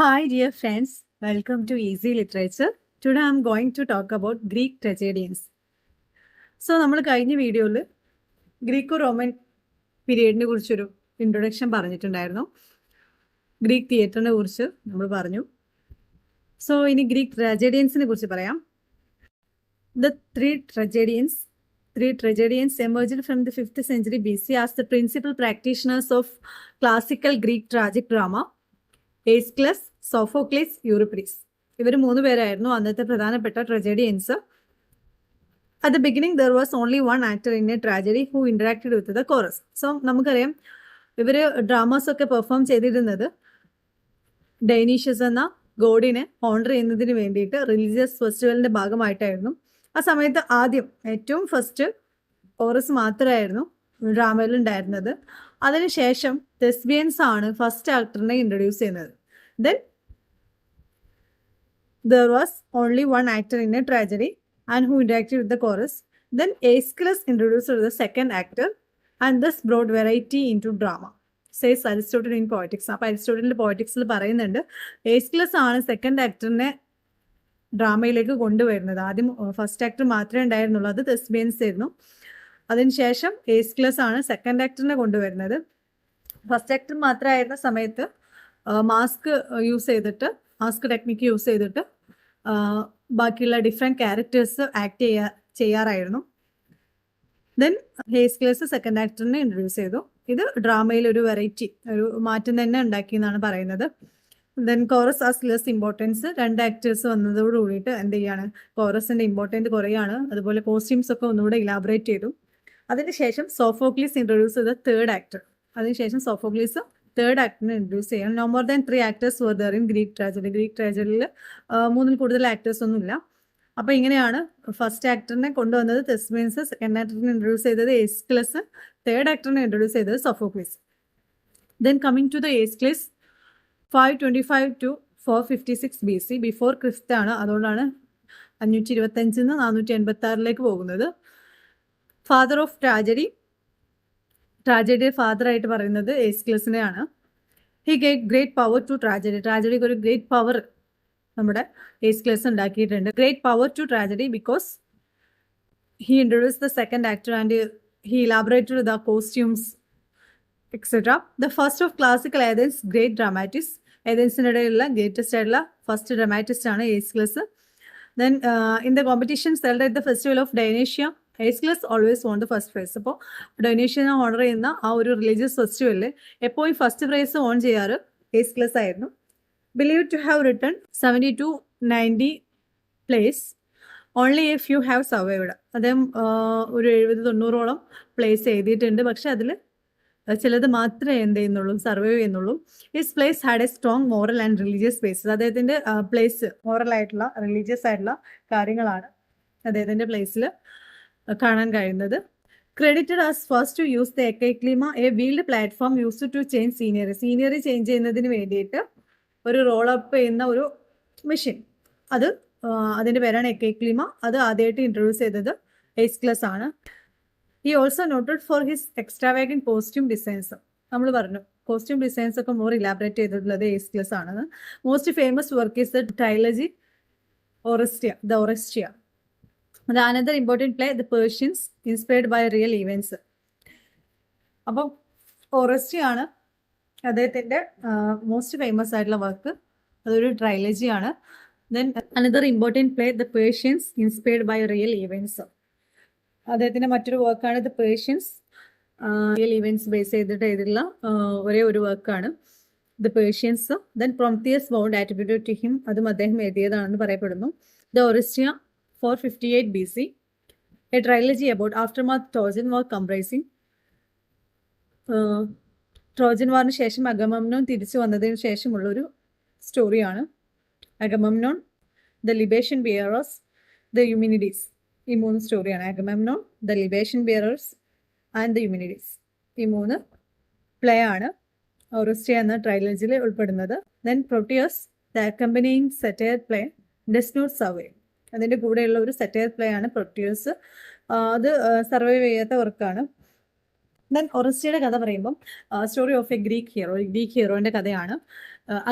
Hi, dear friends. Welcome to Easy Literature. Today I'm going to talk about Greek tragedians. So, നമ്മൾ കഴിഞ്ഞ വീഡിയോയിൽ Greco Roman പീരീഡിനെ കുറിച്ചൊരു introduction പറഞ്ഞിട്ടുണ്ടായിരുന്നു. Greek തിയേറ്ററിനെ കുറിച്ച് നമ്മൾ പറഞ്ഞു. സോ ഇനി ഗ്രീക്ക് ട്രാജഡിയൻസിനെ കുറിച്ച് പറയാം. The three tragedians emerged from the 5th century BC as the principal practitioners of classical Greek tragic drama. Aeschylus, Sophocles, Euripides. ഇവർ 3 പേരായിരുന്നു അന്നത്തെ പ്രധാനപ്പെട്ട tragedians. At the beginning there was only one actor in a tragedy who interacted with the chorus. So നമുക്കറിയാം ഇവർ dramas ഒക്കെ perform ചെയ്തിരുന്നത് Dionysius എന്ന ഗോഡിനെ owner ചെയ്യുന്നതിന് വേണ്ടിയിട്ട് റിലീജിയസ് ഫെസ്റ്റിവലിന്റെ ഭാഗമായിട്ടായിരുന്നു. ആ സമയത്ത് ഏറ്റവും ഫസ്റ്റ് കോറസ് മാത്രമായിരുന്നു ഡ്രാമയിൽ ഉണ്ടായിരുന്നത്. അതിനുശേഷം തെസ്ബിയൻസ് ആണ് ഫസ്റ്റ് ആക്ടറിനെ ഇൻട്രൊഡ്യൂസ് ചെയ്യുന്നത്. Then there was only one actor in a tragedy and who interacted with the chorus. Then Aeschylus introduced the second actor and thus brought variety into drama, says Aristotle in Poetics. അപ്പോൾ അരിസ്റ്റോട്ടിലിന്റെ പോയറ്റിക്സിൽ പറയുന്നുണ്ട് എയ്സ്ക്ലസ് ആണ് second ആക്ടറിനെ ഡ്രാമയിലേക്ക് കൊണ്ടുവരുന്നത്. ആദ്യം first actor മാത്രമേ ഉണ്ടായിരുന്നുള്ളൂ, അത് തെസ്ബിയൻസ് ആയിരുന്നു. അതിനുശേഷം എയ്സ്ക്ലസ് ആണ് സെക്കൻഡ് ആക്ടറിനെ കൊണ്ടുവരുന്നത്. ഫസ്റ്റ് ആക്ടർ മാത്രമായിരുന്ന സമയത്ത് മാസ്ക് ടെക്നിക്ക് യൂസ് ചെയ്തിട്ട് ബാക്കിയുള്ള ഡിഫറെൻറ്റ് ക്യാരക്ടേഴ്സ് ആക്ട് ചെയ്യാറായിരുന്നു. ദെൻ എയ്സ്ക്ലസ് സെക്കൻഡ് ആക്ടറിനെ ഇൻട്രൊഡ്യൂസ് ചെയ്തു. ഇത് ഡ്രാമയിൽ ഒരു വെറൈറ്റി, ഒരു മാറ്റം തന്നെ ഉണ്ടാക്കി എന്നാണ് പറയുന്നത്. Then chorus as less importance. 2 actors വന്നതോട് കൂടിയിട്ട് എന്ത് ചെയ്യാണ്, കോറസിന്റെ ഇമ്പോർട്ടൻറ്റ് കുറയാണ്. അതുപോലെ കോസ്റ്റ്യൂംസ് ഒക്കെ ഒന്നുകൂടെ ഇലാബറേറ്റ് ചെയ്തു. അതിനുശേഷം സോഫോക്ലിസ് ഇൻട്രൊഡ്യൂസ് ചെയ്ത തേർഡ് ആക്ടർ. അതിനുശേഷം സോഫോക്ലിസ് തേർഡ് ആക്ടറിനെ ഇൻട്രൊഡ്യൂസ് ചെയ്യാം. No more than 3 actors were there in Greek tragedy. Greek ട്രാജഡിയിൽ 3-ൽ കൂടുതൽ ആക്ടേഴ്സ് ഒന്നുമില്ല. അപ്പോൾ ഇങ്ങനെയാണ് ഫസ്റ്റ് ആക്ടറിനെ കൊണ്ടുവന്നത് തെസ്ബിയൻസ്, സെക്കൻഡ് ആക്ടറിനെ ഇൻട്രൊഡ്യൂസ് ചെയ്തത് എയ്സ്ക്ലസ്, തേർഡ് ആക്ടറിനെ ഇൻട്രൊഡ്യൂസ് ചെയ്തത് Sophocles. Then coming to the Aeschylus, 525 to 456 BC, before Christ ആണ്. അതുകൊണ്ടാണ് 525 നിന്ന് 486 പോകുന്നത്. ഫാദർ ഓഫ് ട്രാജഡിയുടെ ഫാദർ ആയിട്ട് പറയുന്നത് എയ്സ്ക്ലസിനെയാണ്. He gave great power to tragedy. ട്രാജഡിക്ക് ഒരു ഗ്രേറ്റ് പവർ നമ്മുടെ എയ്സ്ക്ലസ് ഉണ്ടാക്കിയിട്ടുണ്ട്. Great power to tragedy because he introduce the second actor and he elaborated the costumes etcetera. The first of classical Athens great dramatist. ഏതൻസിൻ്റെ ഇടയിലുള്ള greatest ആയിട്ടുള്ള first dramatist ആണ് Aeschylus. Then in the competition held at the festival of Dionysia, Aeschylus always won the first prize. അപ്പോൾ ഡൊനേഷ്യനെ owner ചെയ്യുന്ന ആ ഒരു religious ഫെസ്റ്റിവലിൽ എപ്പോഴും ഫസ്റ്റ് പ്രൈസ് ഓൺ ചെയ്യാറ് എയ്സ്ക്ലസ് ആയിരുന്നു. Believe to have written 70 to 90 plays, only a few have survived. അദ്ദേഹം ഒരു 70-90ഓളം പ്ലേസ് എഴുതിയിട്ടുണ്ട്. പക്ഷെ അതിൽ ചിലത് മാത്രമേ എന്ത് ചെയ്യുന്നുള്ളൂ, സർവൈവ് ചെയ്യുന്നുള്ളൂ. His plays had a strong moral and religious basis. അദ്ദേഹത്തിൻ്റെ പ്ലേസ് മോറൽ ആയിട്ടുള്ള റിലീജിയസ് ആയിട്ടുള്ള കാര്യങ്ങളാണ് അദ്ദേഹത്തിൻ്റെ പ്ലേസിൽ കാണാൻ കഴിയുന്നത്. Credited as first to use the eccyclema, a wheeled platform use to change scenery change ചെയ്യുന്നതിന് വേണ്ടിയിട്ട് ഒരു റോൾ അപ്പ് ചെയ്യുന്ന ഒരു മെഷീൻ, അതിൻ്റെ പേരാണ് എക്കൈക്ലിമ. അത് ആദ്യമായിട്ട് ഇൻട്രൊഡ്യൂസ് ചെയ്തത് എയ്സ്ക്ലസ് ആണ്. He also noted for his extravagant costume designs. നമ്മൾ പറഞ്ഞു കോസ്റ്റ്യൂം ഡിസൈൻസ് ഒക്കെ മോർ ഇലാബറേറ്റ് ചെയ്തിട്ടുള്ളത് എയ്സ്ക്ലസ് ആണെന്ന്. Most famous work is the trilogy Oresteia. The another important play, The Persians, inspired by real events. അപ്പം ഓറസ്റ്റി ആണ് അദ്ദേഹത്തിൻ്റെ most famous ആയിട്ടുള്ള work. അതൊരു ട്രൈലജി ആണ്. Then another important play, The Persians, inspired by real events. അദ്ദേഹത്തിൻ്റെ മറ്റൊരു വർക്കാണ് The Persians. Real events base ചെയ്തിട്ട് എഴുതിയിട്ടുള്ള ഒരേ ഒരു വർക്കാണ് The Persians. Then Prometheus vowed attributed to him, അതും അദ്ദേഹം എഴുതിയതാണെന്ന് പറയപ്പെടുന്നു. The Oresteia, 458 BC, a trilogy about aftermath Trojan War comprising Trojan വാറിന് ശേഷം അഗമംനോൻ തിരിച്ചു വന്നതിന് ശേഷമുള്ളൊരു സ്റ്റോറിയാണ്. Agamemnon, the ലിബേഷൻ bearers, the Eumenides. ഈ 3 സ്റ്റോറിയാണ്. Agamemnon, the ലിബേഷൻ Bearers and the Eumenides. ഈ 3 പ്ലേ ആണ് ഓറസ്റ്റിയ എന്ന ട്രൈലജിയിൽ ഉൾപ്പെടുന്നത്. Then Proteus, the accompanying satyr play, does not survive. അതിൻ്റെ കൂടെയുള്ള ഒരു സെറ്റയർ പ്ലേ ആണ് പ്രൊട്യൂസ്. അത് സർവൈവ് ചെയ്യാത്ത വർക്കാണ്. ദെൻ ഒറസ്റ്റിയുടെ കഥ പറയുമ്പം story of A Greek hero, ഒരു ഗ്രീക്ക് ഹീറോയിൻ്റെ കഥയാണ്.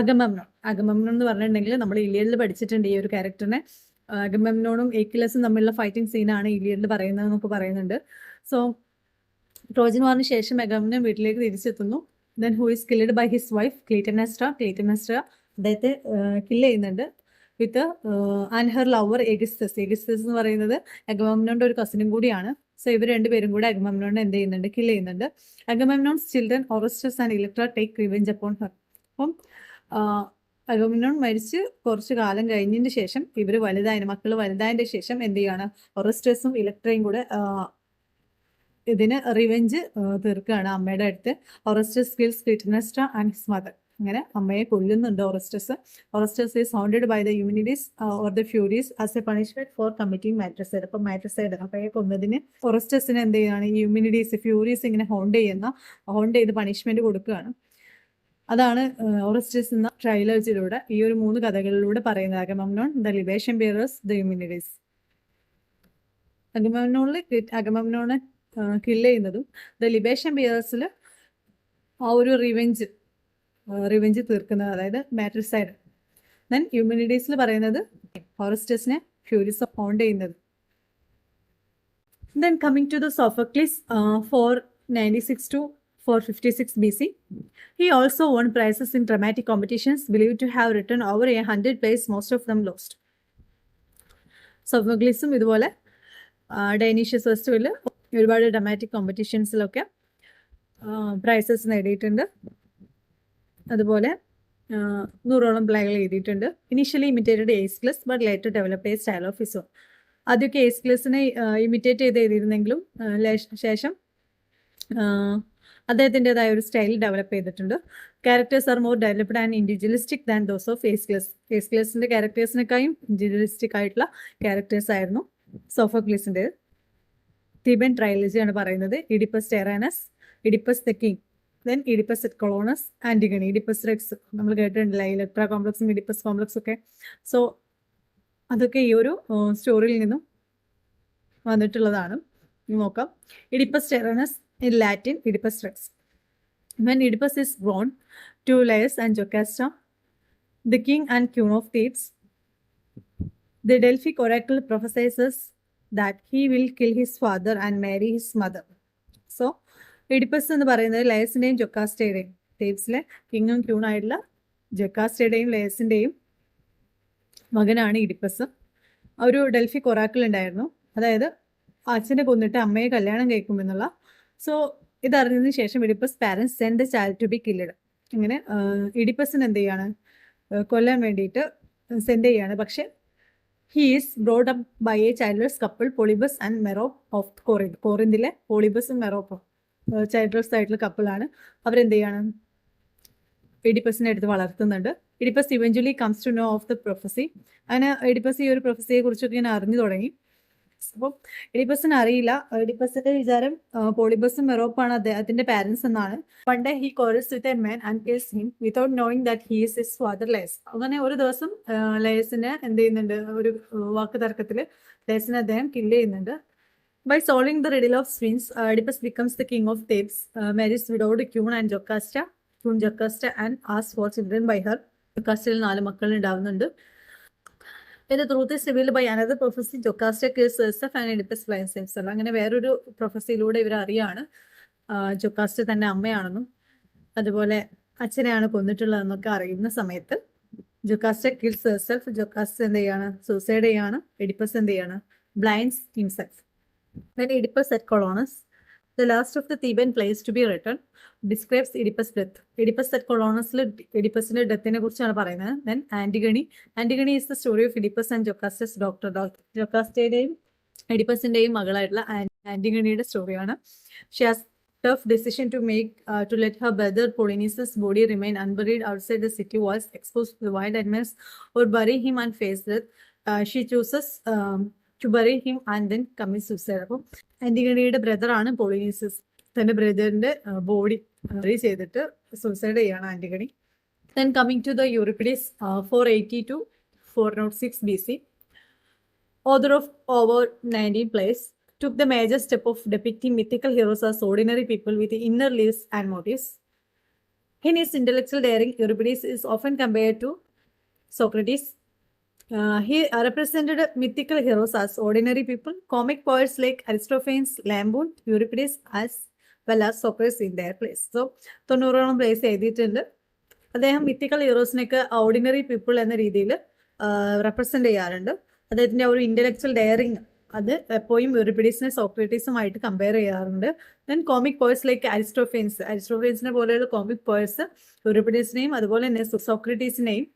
അഗമെമ്നോൺ എന്ന് പറഞ്ഞിട്ടുണ്ടെങ്കിൽ നമ്മൾ ഇലിയഡിൽ പഠിച്ചിട്ടുണ്ട് ഈ ഒരു ക്യാരക്ടറിനെ. അഗമെമ്നോണും ഏക്കിലസും തമ്മിലുള്ള ഫൈറ്റിംഗ് സീനാണ് ഇലിയഡിൽ പറയുന്നതെന്നൊക്കെ പറയുന്നുണ്ട്. സോ ട്രോജൻ വാറിന് ശേഷം അഗമെമ്നോൺ വീട്ടിലേക്ക് തിരിച്ചെത്തുന്നു. Then who is killed by his wife Clytemnestra അദ്ദേഹത്തെ കില്ല് ചെയ്യുന്നുണ്ട് with and her lover Aegisthus എന്ന് പറയുന്നത് അഗമെമ്നോന്റെ ഒരു കസിനും കൂടിയാണ്. സോ ഇവർ രണ്ടുപേരും കൂടെ അഗമെമ്നോനെ എന്ത് ചെയ്യുന്നുണ്ട്, കില്ല് ചെയ്യുന്നുണ്ട്. Agamemnon's children Orestes and Electra take revenge upon her. അപ്പം അഗമെമ്നോൺ മരിച്ച് കുറച്ച് കാലം കഴിഞ്ഞതിന് ശേഷം മക്കൾ വലുതായതിന്റെ ശേഷം എന്ത് ചെയ്യാണ്, ഓറസ്റ്റസും ഇലക്ട്രയും കൂടെ ഇതിന് റിവെഞ്ച് തീർക്കുകയാണ് അമ്മയുടെ അടുത്ത്. Orestes kills Clytemnestra and his mother. അങ്ങനെ അമ്മയെ കൊല്ലുന്നുണ്ട് Orestes. Orestes is hounded by the Eumenides or the Furies as a punishment for committing matricide. അപ്പം മാട്രിസൈഡ് അമ്മയെ കൊന്നതിന് ഓറസ്റ്റസിന് എന്ത് ചെയ്യുകയാണ്, ഈ ഹ്യൂമനിറ്റീസ് ഫ്യൂരീസ് ഇങ്ങനെ ഹൗണ്ട് ചെയ്ത് പണിഷ്മെന്റ് കൊടുക്കുകയാണ്. അതാണ് ഓറസ്റ്റസ് എന്ന ട്രൈലോജിയിലൂടെ ഈ ഒരു 3 കഥകളിലൂടെ പറയുന്നത്. Agamemnon, the ലിബേഷൻ bearers, the Eumenides. അഗമെമ്നോനെ കില്ല് ചെയ്യുന്നതും ദ ലിബേഷൻ ബിയറേഴ്സിൽ ആ ഒരു റിവെഞ്ച് തീർക്കുന്നത്, അതായത് മാട്രിസൈഡ്. ദെൻ ഹ്യൂമനിറ്റീസിൽ പറയുന്നത് ഓറസ്റ്റസിനെ ഫ്യൂരീസ് ഹൗണ്ട് ചെയ്യുന്നത്. Then coming to the Sophocles 496 to 456 BC. He also won prizes in dramatic competitions, believed to have written over 100 plays, most of them lost. സോഫോക്ലിസും ഇതുപോലെ ഡൈനീഷ്യസ് ഫെസ്റ്റിവലിൽ ഒരുപാട് ഡ്രമാറ്റിക് കോമ്പറ്റീഷൻസിലൊക്കെ പ്രൈസസ് നേടിയിട്ടുണ്ട്. അതുപോലെ 100ഓളം പ്ലേകൾ എഴുതിയിട്ടുണ്ട്. Initially imitated Aeschylus but later develop a style of his own. ആദ്യമൊക്കെ എയ്സ്ക്ലസിനെ ഇമിറ്റേറ്റ് ചെയ്ത് എഴുതിയിരുന്നെങ്കിലും ശേഷം അദ്ദേഹത്തിൻ്റെതായ ഒരു സ്റ്റൈൽ ഡെവലപ്പ് ചെയ്തിട്ടുണ്ട്. Characters are more developed and individualistic than those of Aeschylus. എയ്സ്ക്ലസിൻ്റെ ക്യാരക്ടേഴ്സിനേക്കാളും ഇൻഡിവിജ്വലിസ്റ്റിക് ആയിട്ടുള്ള ക്യാരക്ടേഴ്സ് ആയിരുന്നു സോഫോക്ലിസിൻ്റെ. തീബൻ ട്രൈലജിയാണ് പറയുന്നത്. Oedipus Tyrannus, Oedipus the king, then Oedipus at Colonus, Antigone, Oedipus Rex നമ്മൾ കേട്ടിട്ടുണ്ടല്ലോ, ഇലക്ട്ര കോംപ്ലക്സും ഇഡിപ്പസ് കോംപ്ലക്സും ഒക്കെ. സോ അതൊക്കെ ഈ ഒരു സ്റ്റോറിയിൽ നിന്നും വന്നിട്ടുള്ളതാണ്. നോക്കാം. Oedipus Tyrannus in Latin, Oedipus Rex. When Oedipus is born to Laius and Jocasta, the king and queen of Thebes, the Delphic oracle prophesies that he will kill his father and marry his mother. So, Oedipus എന്ന് പറയുന്നത് ലയസിൻ്റെയും ജൊക്കാസ്റ്റയുടെയും, തേബ്സിലെ കിങ്ങും queen ആയിട്ടുള്ള ജൊക്കാസ്റ്റയുടെയും ലയസിൻ്റെയും മകനാണ് Oedipus. ഒരു Delphic Oracle ഉണ്ടായിരുന്നു, അതായത് അച്ഛനെ കൊന്നിട്ട് അമ്മയെ കല്യാണം കഴിക്കുമെന്നുള്ള. സോ ഇതറിഞ്ഞതിന് ശേഷം Oedipus parents send the child to be killed. ഇങ്ങനെ ഇഡിപ്പസിന് എന്ത് ചെയ്യാണ്, കൊല്ലാൻ വേണ്ടിയിട്ട് സെൻഡ് ചെയ്യാണ്. പക്ഷെ he is brought up by a childless couple Polybus and Merope of Corinth. കോറിന്തിലെ പോളിബസും മെറോപ്പും ചൈൽഡ്ലെസ് ആയിട്ടുള്ള കപ്പിളാണ്. അവരെന്ത് ചെയ്യാണ്, ഇഡിപ്പസിനെ എടുത്ത് വളർത്തുന്നുണ്ട്. Oedipus eventually comes to know of the prophecy. അങ്ങനെ ഇഡിപ്പസ് ഈ ഒരു പ്രൊഫസിയെ കുറിച്ചൊക്കെ ഇങ്ങനെ അറിഞ്ഞു തുടങ്ങി. അപ്പം ഇഡിപ്പസിന് അറിയില്ല, ഇഡിപ്പസിന്റെ വിചാരം പോളിബസും മെറോപ്പാണ് അദ്ദേഹത്തിന്റെ പാരൻസ് എന്നാണ്. One day he corals with a man and kills him without knowing that he is his father liar's. അങ്ങനെ ഒരു ദിവസം ലയസിനെ എന്ത് ചെയ്യുന്നുണ്ട്, ഒരു വാക്ക് തർക്കത്തിൽ ലയസിനെ അദ്ദേഹം കില്ല് ചെയ്യുന്നുണ്ട്. By solving the riddle of Sphinx, Oedipus becomes the king of Thebes, marries widowed queen and Jocasta and has four children by her. ജൊക്കാസ്റ്റയിൽ 4 മക്കൾ ഉണ്ടാവുന്നുണ്ട്. The truth is revealed by another prophecy. Jocasta kills Joseph and Oedipus finds himself. അങ്ങനെ വേറൊരു പ്രൊഫസിയിലൂടെ ഇവർ അറിയാണ് ജൊക്കാസ്റ്റ തന്നെ അമ്മയാണെന്നും അതുപോലെ അച്ഛനെയാണ് കൊന്നിട്ടുള്ളതെന്നൊക്കെ അറിയുന്ന സമയത്ത് ജൊക്കാസ്റ്റ കിൽസ് ഹെർസെൽഫ്. ജൊക്കാസ്റ്റ എന്ത് ചെയ്യാണ്, സൂസൈഡ് ചെയ്യാണ്. എഡിപ്പസ് എന്ത് ചെയ്യാണ്, blinds himself. Then Oedipus at Colonus, the last of the Theban plays to be written, describes Oedipus' death. Oedipus at Colonusൽ എഡിപ്പസിന്റെ ഡെത്തിനെ കുറിച്ചാണ് പറയുന്നത്. Then Antigone is the story of Oedipus and Jocasta's daughter. ജൊക്കാസ്റ്റയുടെയും എഡിപ്പസിന്റെയും മകളായിട്ടുള്ള ആന്റിഗണിയുടെ സ്റ്റോറിയാണ്. She has tough decision to make to let her brother Polonius' body remain unburied outside the city walls, exposed to the wild animals, or bury him and face death. She chooses to bury him and then commit suicide. അപ്പം ആന്റിഗണിയുടെ ബ്രദറാണ് പോളിനീസസ്. തന്റെ ബ്രദറിന്റെ body ചെയ്തിട്ട് suicide ചെയ്യാണ് Antigone. Then coming to the Euripides, 480 to 406 BC, author of over 19 plays, took the major step of depicting mythical heroes as ordinary people with inner lives and motives. In his intellectual daring, Euripides is often compared to Socrates. He represented mythical heroes as ordinary people, comic poets like Aristophanes, lampooned Euripides as well as Socrates in their place. So, 90ഓളം plays എഴുതിയിട്ടുണ്ട്. അദ്ദേഹം mythical ഹീറോസിനൊക്കെ ordinary people എന്ന രീതിയിൽ represent ചെയ്യാറുണ്ട്. അദ്ദേഹത്തിന്റെ ഒരു intellectual daring അത് എപ്പോഴും യൂറിപ്പിഡീസിനെ സോക്രട്ടീസുമായിട്ട് കമ്പയർ ചെയ്യാറുണ്ട്. ദെൻ കോമിക് പോയറ്റ്സ് ലൈക്ക് അരിസ്റ്റോഫേൻസിനെ പോലെയുള്ള കോമിക് പോയറ്റ്സ് യൂറിപ്പിഡീസിനെയും അതുപോലെ തന്നെ സോക്രട്ടീസിനെയും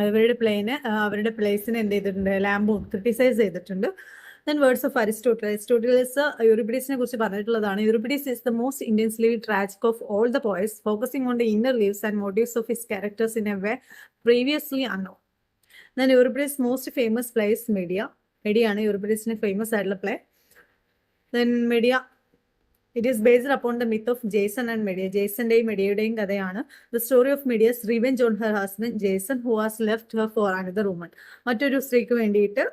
അവരുടെ പ്ലേസിനെ എന്ത് ചെയ്തിട്ടുണ്ട്, ലാംബൂൺ ക്രിട്ടിസൈസ് ചെയ്തിട്ടുണ്ട്. ദെൻ വേർഡ്സ് ഓഫ് അരിസ്റ്റോട്ടിൽസ് യൂറിപ്പിഡീസിനെ കുറിച്ച് പറഞ്ഞിട്ടുള്ളതാണ്. Euripides is the most intensely tragic of all the poets, focusing on the inner lives and motives of his characters in a way previously unknown. Then Euripides most famous play is മെഡിയാണ് യൂറിപ്പിഡീസിന് famous ആയിട്ടുള്ള play. Then Medea, it is based upon the myth of Jason and Medea. ജേസന്റെയും മെഡിയയുടെയും കഥയാണ്. The story of Medea's revenge on her husband Jason who has left her for another woman. മറ്റൊരു സ്ത്രീക്ക് വേണ്ടിയിട്ട്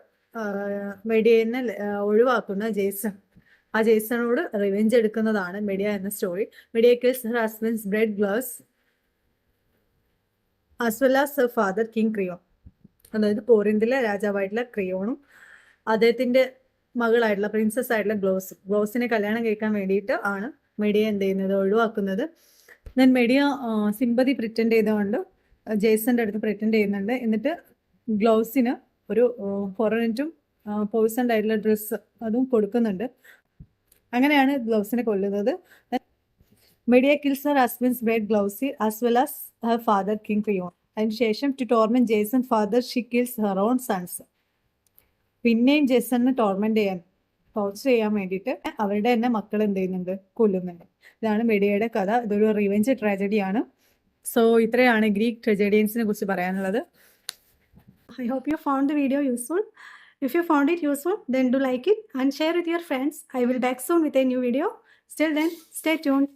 മെഡിയനെ ഒഴിവാക്കുന്ന ആ ജേസണോട് റിവെഞ്ച് എടുക്കുന്നതാണ് മെഡിയ എന്ന story. Medea kills her husband's bride Glauce as well as her father King Creon. അതായത് കോറിന്തിലെ രാജാവായിട്ടുള്ള ക്രിയോണും അദ്ദേഹത്തിന്റെ മകളായിട്ടുള്ള പ്രിൻസസ് ആയിട്ടുള്ള ഗ്ലൗസിനെ കല്യാണം കഴിക്കാൻ വേണ്ടിയിട്ട് ആണ് മെഡിയ എന്ത് ചെയ്യുന്നത്, ഒഴിവാക്കുന്നത്. ദെൻ മെഡിയ സിമ്പതി പ്രിറ്റൻഡ് ചെയ്തുകൊണ്ട് ജേസന്റെ അടുത്ത് പ്രിറ്റൻഡ് ചെയ്യുന്നുണ്ട്. എന്നിട്ട് ഗ്ലൗസിന് ഒരു ഫോറനറ്റും പോയിസൺഡ് ആയിട്ടുള്ള ഡ്രസ്സ് അതും കൊടുക്കുന്നുണ്ട്. അങ്ങനെയാണ് ഗ്ലൗസിനെ കൊല്ലുന്നത്. Medea kills her husband's bride Glauce as well as her father King Creon. അതിനുശേഷം to torment Jason further she kills her own sons. പിന്നെയും ജേസണിനെ ടോർച്ചർ ചെയ്യാൻ വേണ്ടിയിട്ട് അവരുടെ തന്നെ മക്കൾ എന്ത് ചെയ്യുന്നുണ്ട്, കൊല്ലുന്നുണ്ട്. ഇതാണ് മെഡിയയുടെ കഥ. ഇതൊരു റിവെഞ്ച് ട്രാജഡിയാണ്. സോ ഇത്രയാണ് ഗ്രീക്ക് ട്രജഡിയൻസിനെ കുറിച്ച് പറയാനുള്ളത്. I hope you found the video useful. If you found it useful, then do like it and share with your friends. I will back soon with a new video. Till then, stay tuned.